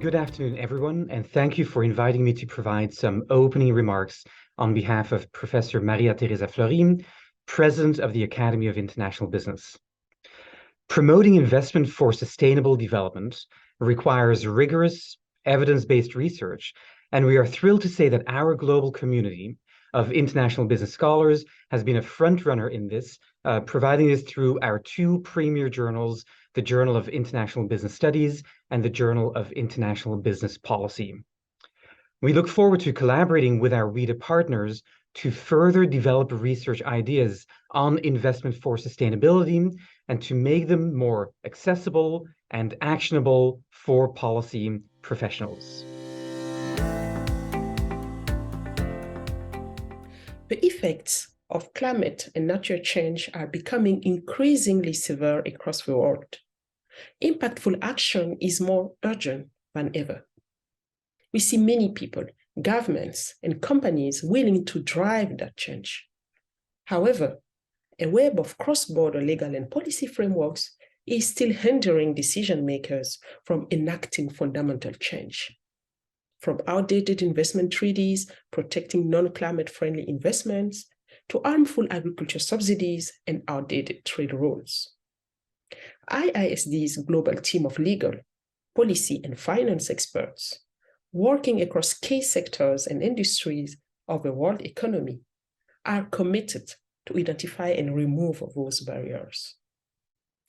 Good afternoon, everyone, and thank you for inviting me to provide some opening remarks on behalf of Professor Maria Teresa Florim, President of the Academy of International Business. Promoting investment for sustainable development requires rigorous, evidence-based research, and we are thrilled to say that our global community of international business scholars has been a front-runner in this, providing this through our two premier journals, the Journal of International Business Studies and the Journal of International Business Policy. We look forward to collaborating with our WIDA partners to further develop research ideas on investment for sustainability and to make them more accessible and actionable for policy professionals. The effects of climate and nature change are becoming increasingly severe across the world. Impactful action is more urgent than ever. We see many people, governments, and companies willing to drive that change. However, a web of cross-border legal and policy frameworks is still hindering decision makers from enacting fundamental change. From outdated investment treaties protecting non-climate friendly investments to harmful agriculture subsidies and outdated trade rules. IISD's global team of legal, policy, and finance experts, working across key sectors and industries of the world economy, are committed to identify and remove those barriers.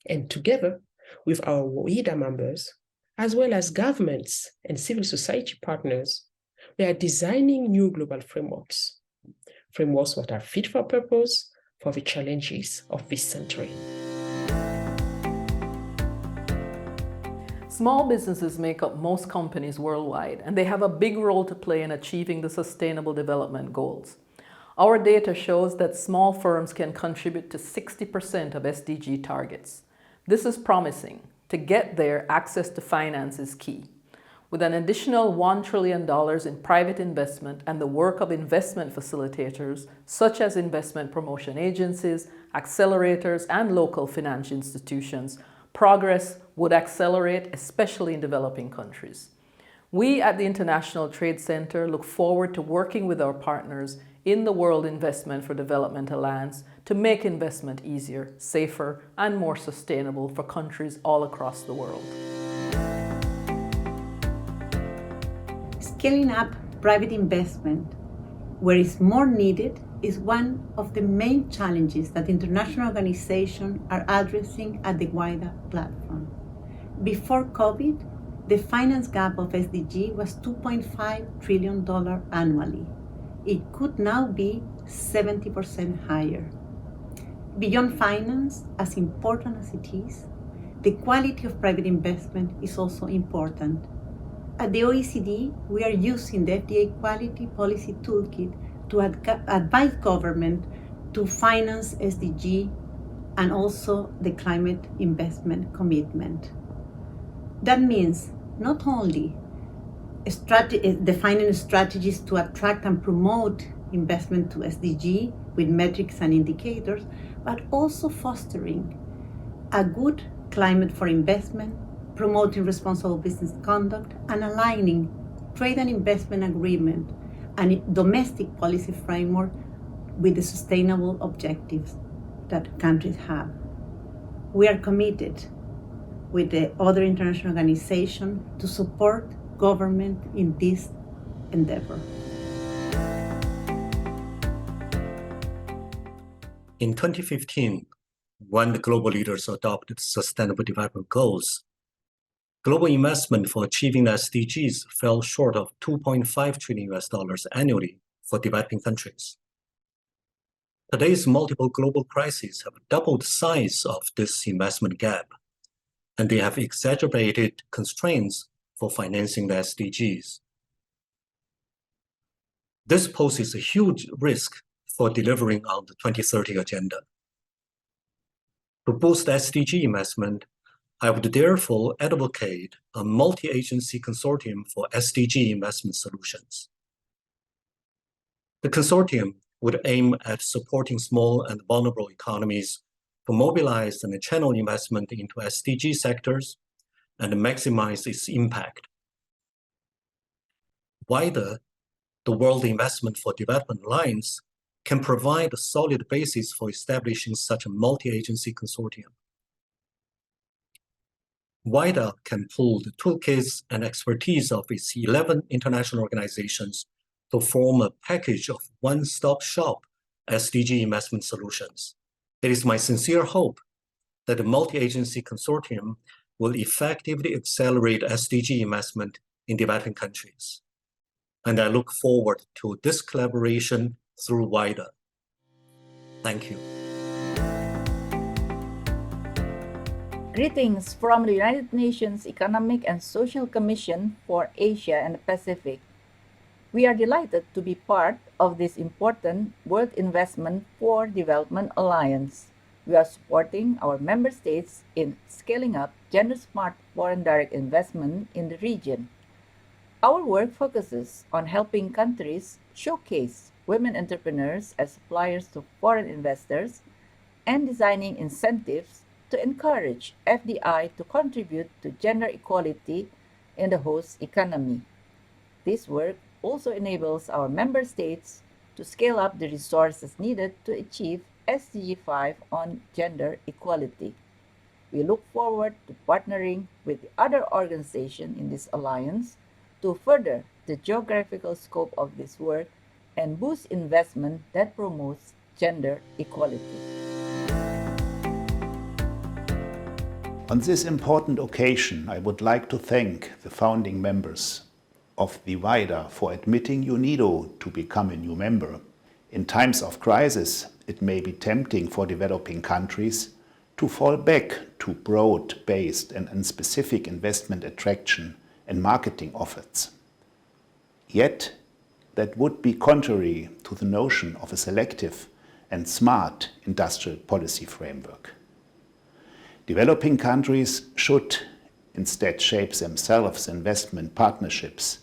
And together with our WIDA members, as well as governments and civil society partners, we are designing new global frameworks that are fit for purpose for the challenges of this century. Small businesses make up most companies worldwide, and they have a big role to play in achieving the Sustainable Development Goals. Our data shows that small firms can contribute to 60% of SDG targets. This is promising. To get there, access to finance is key. With an additional $1 trillion in private investment and the work of investment facilitators, such as investment promotion agencies, accelerators, and local financial institutions, progress would accelerate, especially in developing countries. We at the International Trade Center look forward to working with our partners in the World Investment for Development Alliance to make investment easier, safer, and more sustainable for countries all across the world. Scaling up private investment where it's more needed is one of the main challenges that international organizations are addressing at the WIDA platform. Before COVID, the finance gap of SDG was $2.5 trillion annually. It could now be 70% higher. Beyond finance, as important as it is, the quality of private investment is also important. At the OECD, we are using the FDA Quality Policy Toolkit to advise government to finance SDG and also the climate investment commitment. That means not only defining strategies to attract and promote investment to SDG with metrics and indicators, but also fostering a good climate for investment, promoting responsible business conduct, and aligning trade and investment agreement and domestic policy framework with the sustainable objectives that countries have. We are committed with the other international organizations to support government in this endeavor. In 2015, when the global leaders adopted Sustainable Development Goals, global investment for achieving the SDGs fell short of $2.5 trillion annually for developing countries. Today's multiple global crises have doubled the size of this investment gap, and they have exacerbated constraints for financing the SDGs. This poses a huge risk for delivering on the 2030 agenda. To boost SDG investment, I would therefore advocate a multi-agency consortium for SDG investment solutions. The consortium would aim at supporting small and vulnerable economies to mobilize and channel investment into SDG sectors and maximize its impact WIDA, the World Investment for Development Alliance, can provide a solid basis for establishing such a multi-agency consortium. WIDA can pool the toolkits and expertise of its 11 international organizations to form a package of one-stop shop SDG investment solutions. It is my sincere hope that the multi-agency consortium will effectively accelerate SDG investment in developing countries. And I look forward to this collaboration through WIDA. Thank you. Greetings from the United Nations Economic and Social Commission for Asia and the Pacific. We are delighted to be part of this important World Investment for Development Alliance. We are supporting our member states in scaling up gender-smart foreign direct investment in the region. Our work focuses on helping countries showcase women entrepreneurs as suppliers to foreign investors and designing incentives to encourage FDI to contribute to gender equality in the host economy. This work also enables our member states to scale up the resources needed to achieve SDG 5 on gender equality. We look forward to partnering with the other organizations in this alliance to further the geographical scope of this work and boost investment that promotes gender equality. On this important occasion, I would like to thank the founding members of the WIDA for admitting UNIDO to become a new member. In times of crisis, it may be tempting for developing countries to fall back to broad-based and unspecific investment attraction and marketing efforts. Yet, that would be contrary to the notion of a selective and smart industrial policy framework. Developing countries should instead shape themselves investment partnerships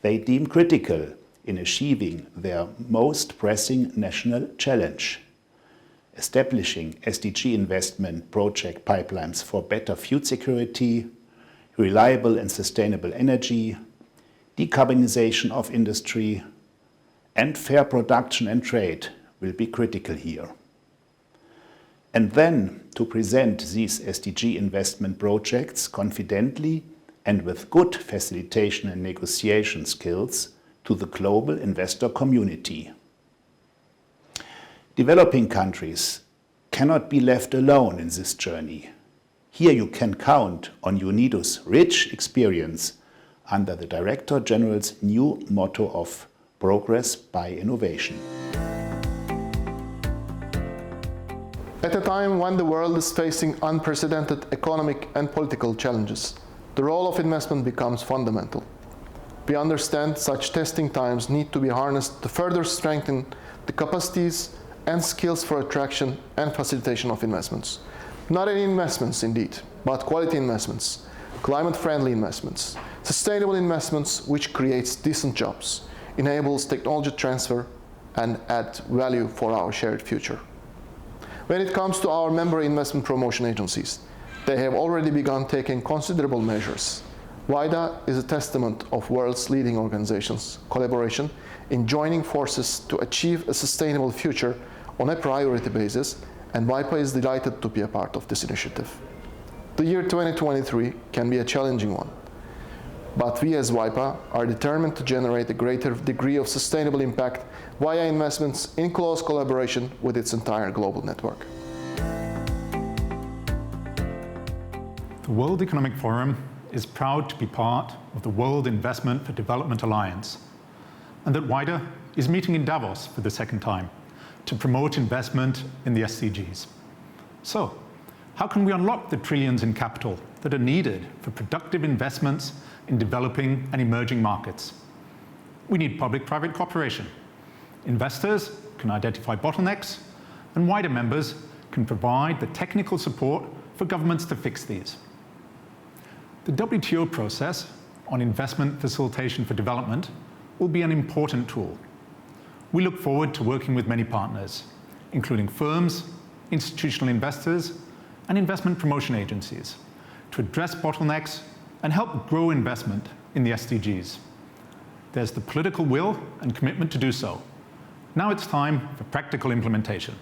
they deem critical in achieving their most pressing national challenge. Establishing SDG investment project pipelines for better food security, reliable and sustainable energy, decarbonization of industry, and fair production and trade will be critical here. And then to present these SDG investment projects confidently and with good facilitation and negotiation skills to the global investor community. Developing countries cannot be left alone in this journey. Here you can count on UNIDO's rich experience under the Director General's new motto of Progress by Innovation. At a time when the world is facing unprecedented economic and political challenges, the role of investment becomes fundamental. We understand such testing times need to be harnessed to further strengthen the capacities and skills for attraction and facilitation of investments. Not any investments indeed, but quality investments, climate-friendly investments, sustainable investments which creates decent jobs, enables technology transfer, and add value for our shared future. When it comes to our member investment promotion agencies, they have already begun taking considerable measures. WIDA is a testament of world's leading organizations' collaboration in joining forces to achieve a sustainable future on a priority basis, and WAIPA is delighted to be a part of this initiative. The year 2023 can be a challenging one, but we as WAIPA are determined to generate a greater degree of sustainable impact via investments in close collaboration with its entire global network. The World Economic Forum is proud to be part of the World Investment for Development Alliance, and that WIDA is meeting in Davos for the second time to promote investment in the SDGs. So, how can we unlock the trillions in capital that are needed for productive investments in developing and emerging markets? We need public-private cooperation. Investors can identify bottlenecks, and WIDA members can provide the technical support for governments to fix these. The WTO process on investment facilitation for development will be an important tool. We look forward to working with many partners, including firms, institutional investors, and investment promotion agencies, to address bottlenecks and help grow investment in the SDGs. There's the political will and commitment to do so. Now it's time for practical implementation.